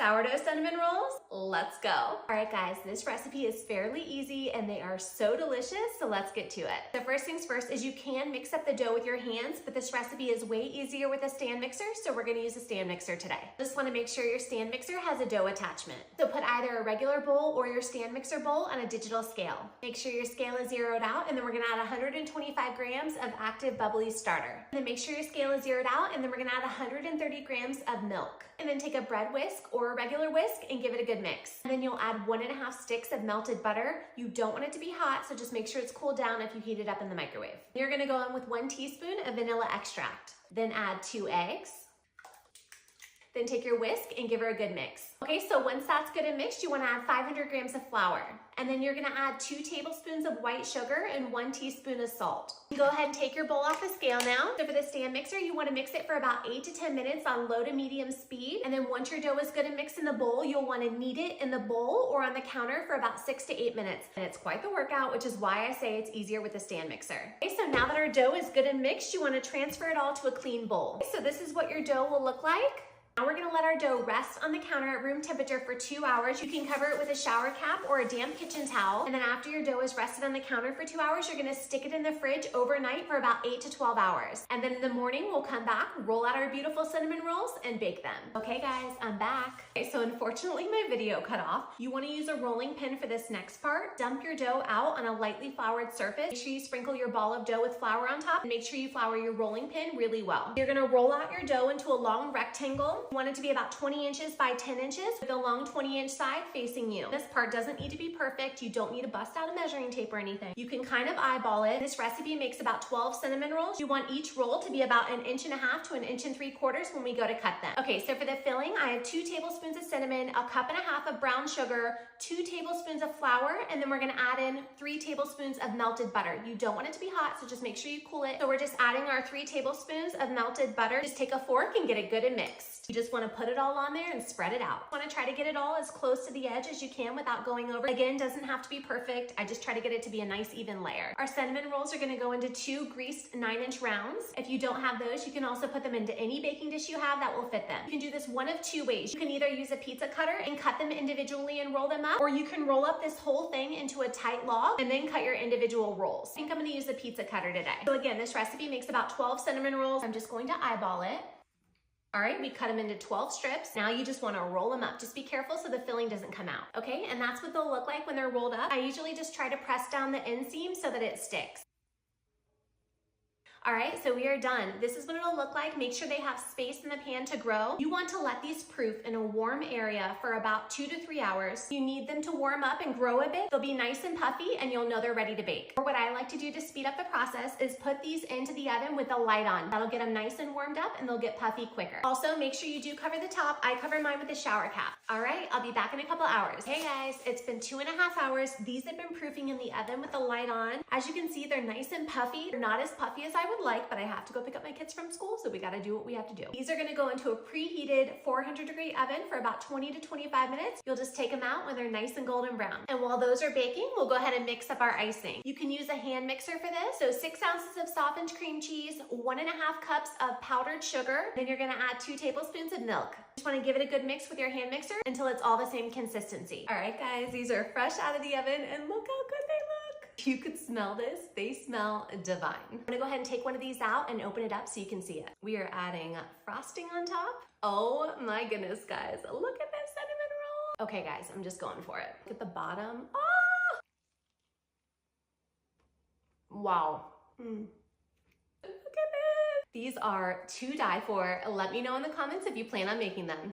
sourdough cinnamon rolls? Let's go. All right guys, this recipe is fairly easy and they are so delicious, so let's get to it. The first things first is you can mix up the dough with your hands, but this recipe is way easier with a stand mixer, so we're gonna use a stand mixer today. Just wanna make sure your stand mixer has a dough attachment. So put either a regular bowl or your stand mixer bowl on a digital scale. Make sure your scale is zeroed out, and then we're gonna add 125 grams of active bubbly starter. And then make sure your scale is zeroed out, and then we're gonna add 130 grams of milk. And then take a bread whisk or a regular whisk and give it a good mix. And then you'll add 1.5 sticks of melted butter. You don't want it to be hot, so just make sure it's cooled down if you heat it up in the microwave. You're gonna go in with 1 teaspoon of vanilla extract. Then add 2 eggs. Then take your whisk and give her a good mix. Okay, so once that's good and mixed, you wanna add 500 grams of flour. And then you're gonna add 2 tablespoons of white sugar and 1 teaspoon of salt. Go ahead and take your bowl off the scale now. So for the stand mixer, you wanna mix it for about 8 to 10 minutes on low to medium speed. And then once your dough is good and mixed in the bowl, you'll wanna knead it in the bowl or on the counter for about 6 to 8 minutes. And it's quite the workout, which is why I say it's easier with the stand mixer. Okay, so now that our dough is good and mixed, you wanna transfer it all to a clean bowl. Okay, so this is what your dough will look like. Now we're gonna let our dough rest on the counter at room temperature for 2 hours. You can cover it with a shower cap or a damp kitchen towel. And then after your dough is rested on the counter for 2 hours, you're gonna stick it in the fridge overnight for about 8 to 12 hours. And then in the morning, we'll come back, roll out our beautiful cinnamon rolls, and bake them. Okay guys, I'm back. Okay, so unfortunately my video cut off. You wanna use a rolling pin for this next part. Dump your dough out on a lightly floured surface. Make sure you sprinkle your ball of dough with flour on top, and make sure you flour your rolling pin really well. You're gonna roll out your dough into a long rectangle. You want it to be about 20 inches by 10 inches with a long 20-inch side facing you. This part doesn't need to be perfect. You don't need to bust out a measuring tape or anything. You can kind of eyeball it. This recipe makes about 12 cinnamon rolls. You want each roll to be about 1.5 inches to 1.75 inches when we go to cut them. Okay, so for the filling, I have 2 tablespoons of cinnamon, 1.5 cups of brown sugar, 2 tablespoons of flour, and then we're gonna add in 3 tablespoons of melted butter. You don't want it to be hot, so just make sure you cool it. So we're just adding our 3 tablespoons of melted butter. Just take a fork and get it good and mixed. You just wanna put it all on there and spread it out. You wanna try to get it all as close to the edge as you can without going over. Again, doesn't have to be perfect. I just try to get it to be a nice even layer. Our cinnamon rolls are gonna go into 2 greased 9-inch rounds. If you don't have those, you can also put them into any baking dish you have that will fit them. You can do this one of 2 ways. You can either use a pizza cutter and cut them individually and roll them up, or you can roll up this whole thing into a tight log and then cut your individual rolls. I think I'm gonna use the pizza cutter today. So again, this recipe makes about 12 cinnamon rolls. I'm just going to eyeball it. All right, we cut them into 12 strips. Now you just wanna roll them up. Just be careful so the filling doesn't come out, okay? And that's what they'll look like when they're rolled up. I usually just try to press down the inseam so that it sticks. All right, so we are done. This is what it'll look like. Make sure they have space in the pan to grow. You want to let these proof in a warm area for about 2 to 3 hours. You need them to warm up and grow a bit. They'll be nice and puffy and you'll know they're ready to bake. Or what I like to do to speed up the process is put these into the oven with the light on. That'll get them nice and warmed up and they'll get puffy quicker. Also, make sure you do cover the top. I cover mine with a shower cap. All right, I'll be back in a couple hours. Hey guys, it's been 2.5 hours. These have been proofing in the oven with the light on. As you can see, they're nice and puffy. They're not as puffy as I would like, but I have to go pick up my kids from school, so we gotta do what we have to do. These are gonna go into a preheated 400-degree oven for about 20 to 25 minutes. You'll just take them out when they're nice and golden brown. And while those are baking, we'll go ahead and mix up our icing. You can use a hand mixer for this. So 6 ounces of softened cream cheese, 1.5 cups of powdered sugar. Then you're gonna add 2 tablespoons of milk. Just wanna give it a good mix with your hand mixer until it's all the same consistency. All right, guys, these are fresh out of the oven and look how good they look. You could smell this. They smell divine. I'm gonna go ahead and take one of these out and open it up so you can see it. We are adding frosting on top. Oh my goodness, guys. Look at this cinnamon roll. Okay, guys, I'm just going for it. Look at the bottom. Oh! Wow. Look at this. These are to die for. Let me know in the comments if you plan on making them.